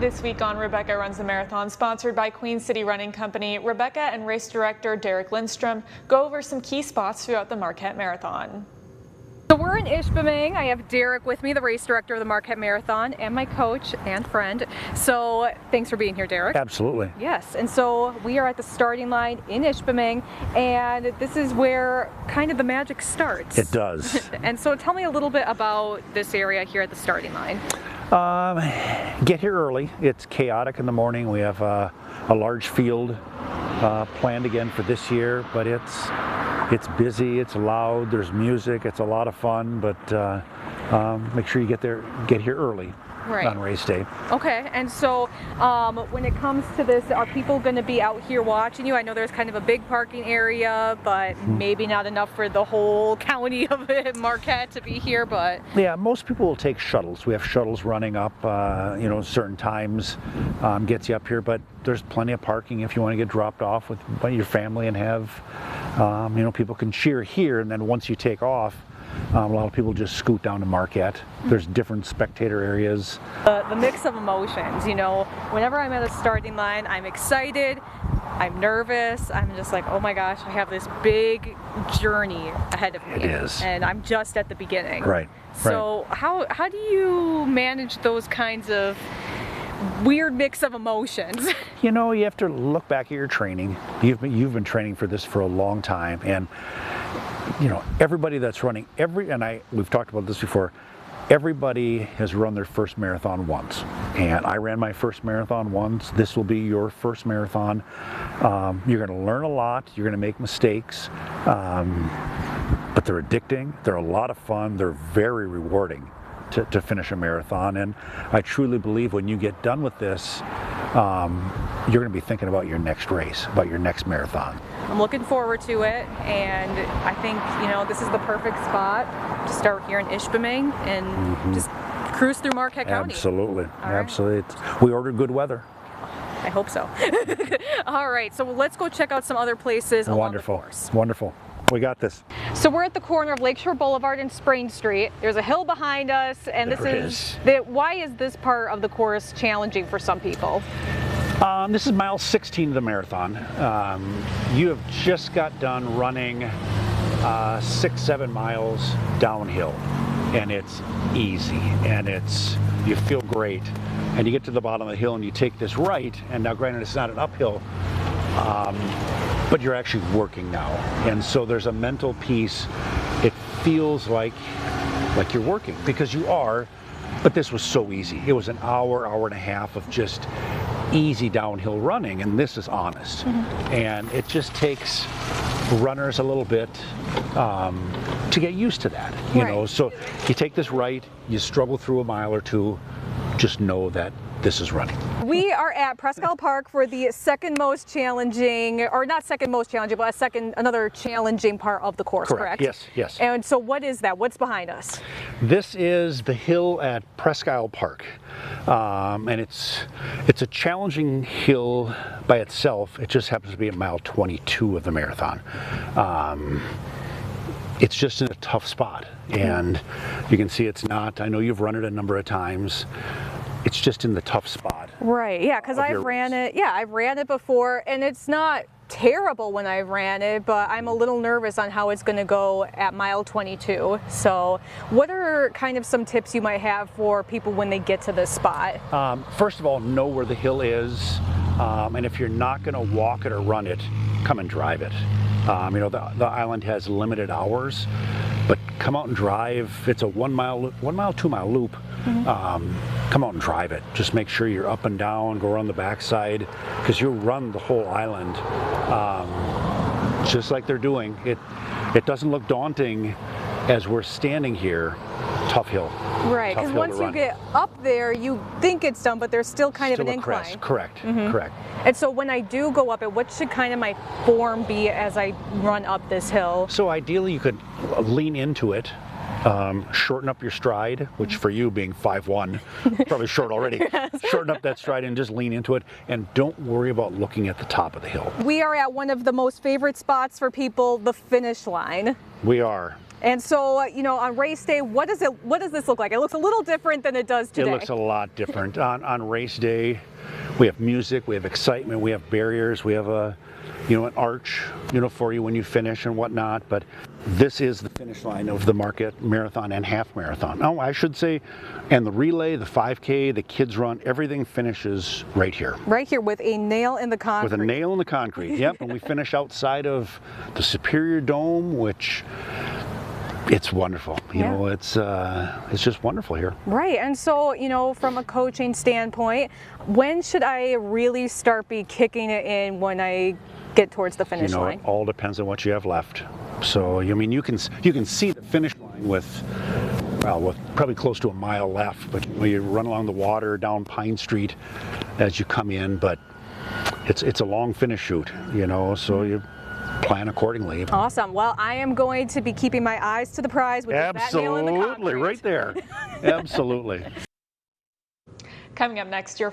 This week on Rebecca Runs the Marathon, sponsored by Queen City Running Company, Rebecca and race director Derek Lindstrom go over some key spots throughout the Marquette Marathon. So we're in Ishpeming. I have Derek with me, the race director of the Marquette Marathon, and my coach and friend. So thanks for being here, Derek. Absolutely. Yes, and so we are at the starting line in Ishpeming, and this is where kind of the magic starts. It does. And so tell me a little bit about this area here at the starting line. Get here early. It's chaotic in the morning. We have a large field planned again for this year, but it's busy, it's loud, there's music, it's a lot of fun, but make sure you get here early. Right. On race day. Okay, and so when it comes to this, are people going to be out here watching you? I know there's kind of a big parking area, but maybe not enough for the whole county of Marquette to be here, but... Yeah, most people will take shuttles. We have shuttles running up, certain times, gets you up here, but there's plenty of parking if you want to get dropped off with your family and have, people can cheer here, and then once you take off, a lot of people just scoot down to Marquette. There's different spectator areas. The mix of emotions, whenever I'm at a starting line, I'm excited, I'm nervous, I'm just like, oh my gosh, I have this big journey ahead of me. It is. And I'm just at the beginning. Right. So how do you manage those kinds of weird mix of emotions? You have to look back at your training. You've been training for this for a long time, and everybody that's running, we've talked about this before, everybody has run their first marathon once. And I ran my first marathon once. This will be your first marathon. You're going to learn a lot. You're going to make mistakes. But they're addicting. They're a lot of fun. They're very rewarding to finish a marathon. And I truly believe when you get done with this, you're going to be thinking about your next race, about your next marathon. I'm looking forward to it, and I think this is the perfect spot to start here in Ishpeming and just cruise through Marquette County. Absolutely, All absolutely. right. We ordered good weather. I hope so. All right, so let's go check out some other places along the course. Wonderful. We got this. So we're at the corner of Lakeshore Boulevard and Spring Street. There's a hill behind us, and why is this part of the course challenging for some people? This is mile 16 of the marathon. You have just got done running 6-7 miles downhill, and it's easy, and you feel great, and you get to the bottom of the hill and you take this right, and now granted it's not an uphill, but you're actually working now, and so there's a mental piece. It feels like you're working, because you are, but this was so easy. It was an hour and a half of just easy downhill running, and this is honest. And it just takes runners a little bit to get used to that, Right. So you take this right, you struggle through a mile or two, just know that this is running. We are at Presque Isle Park for the second most challenging, or not second most challenging, but another challenging part of the course, correct? Yes. And so what is that? What's behind us? This is the hill at Presque Isle Park, and it's a challenging hill by itself. It just happens to be at mile 22 of the marathon. It's just in a tough spot, and you can see it's not, I know you've run it a number of times, it's just in the tough spot. Right, yeah, because I've ran it before, and it's not terrible when I've ran it, but I'm a little nervous on how it's going to go at mile 22. So what are kind of some tips you might have for people when they get to this spot? First of all, know where the hill is, and if you're not going to walk it or run it, come and drive it. The island has limited hours, but come out and drive. It's a 1 mile, 2 mile loop. Come out and drive it. Just make sure you're up and down, go around the backside, because you'll run the whole island just like they're doing. It doesn't look daunting as we're standing here. Tough hill. Right, because once you get up there, you think it's done, but there's still kind of an incline. Crest. Correct. And so when I do go up it, what should kind of my form be as I run up this hill? So ideally you could lean into it, shorten up your stride, which for you being 5'1", probably short already. Yes. Shorten up that stride and just lean into it, and don't worry about looking at the top of the hill. We are at one of the most favorite spots for people, the finish line. We are. And so, you know, on race day, what does this look like? It looks a little different than it does today. It looks a lot different. On race day, we have music, we have excitement, we have barriers, we have an arch, for you when you finish and whatnot. But this is the finish line of the Marquette Marathon and half marathon. Oh, I should say, and the relay, the 5K, the kids run, everything finishes right here. Right here with a nail in the concrete. With a nail in the concrete, yep. And we finish outside of the Superior Dome, which it's wonderful. You know, it's just wonderful here. Right. And so, from a coaching standpoint, when should I really start kicking it in when I get towards the finish line? It all depends on what you have left. So, I mean, you can see the finish line with probably close to a mile left, but you run along the water down Pine Street as you come in, but it's a long finish chute, so you plan accordingly. Awesome. Well, I am going to be keeping my eyes to the prize, which is that nail in the concrete. Absolutely, right there. Absolutely. Coming up next, your